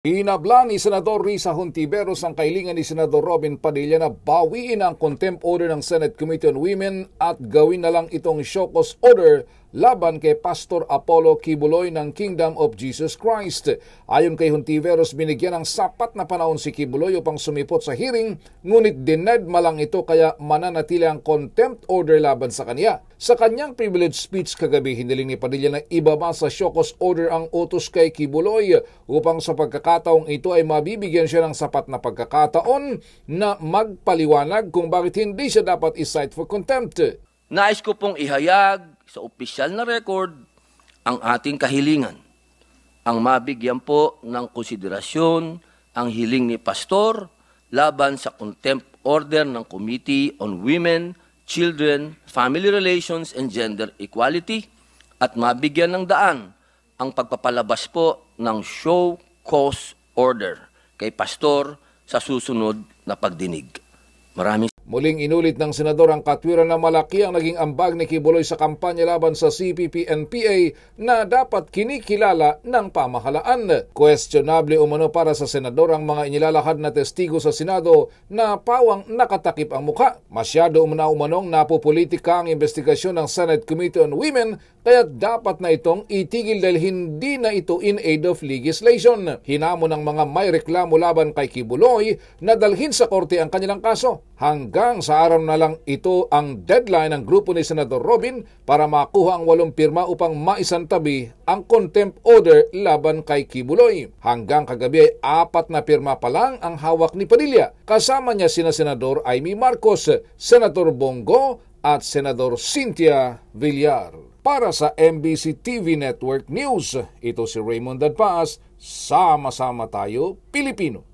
Inabla ni Senador Risa Hontiveros ang kahilingan ni Senador Robin Padilla na bawiin ang contempt order ng Senate Committee on Women at gawin na lang itong show cause order laban kay Pastor Apollo Kibuloy ng Kingdom of Jesus Christ. Ayon kay Hontiveros, binigyan ng sapat na panahon si Kibuloy upang sumipot sa hearing, ngunit denied malang ito kaya mananatili ang contempt order laban sa kanya. Sa kanyang privilege speech kagabi, hiniling ni Padilla na ibaba sa show cause order ang utos kay Kibuloy upang sa pagkakataong ito ay mabibigyan siya ng sapat na pagkakataon na magpaliwanag kung bakit hindi siya dapat i-cite for contempt. Nais ko pong ihayag sa opisyal na record ang ating kahilingan. Ang mabigyan po ng konsiderasyon ang hiling ni Pastor laban sa contempt order ng Committee on Women, Children, Family Relations and Gender Equality at mabigyan ng daan ang pagpapalabas po ng show cause order kay Pastor sa susunod na pagdinig. Maraming Muling inulit ng senador ang katwiran na malaki ang naging ambag ni Kibuloy sa kampanya laban sa CPP-NPA na dapat kinikilala ng pamahalaan. Questionable umano para sa senador ang mga inilalahad na testigo sa Senado na pawang nakatakip ang muka. Masyado umanong napopolitika ang investigasyon ng Senate Committee on Women kaya dapat na itong itigil dahil hindi na ito in aid of legislation. Hinamon ng mga may reklamo laban kay Kibuloy na dalhin sa korte ang kanilang kaso. Hanggang sa araw na lang ito ang deadline ng grupo ni Senador Robin para makuha ang 8 pirma upang maisantabi ang contempt order laban kay Kibuloy. Hanggang kagabi ay 4 na pirma pa lang ang hawak ni Padilla. Kasama niya sina Senador Amy Marcos, Senator Bongo at Senador Cynthia Villar. Para sa MBC TV Network News, ito si Raymond Dadpaas, sama-sama tayo Pilipino.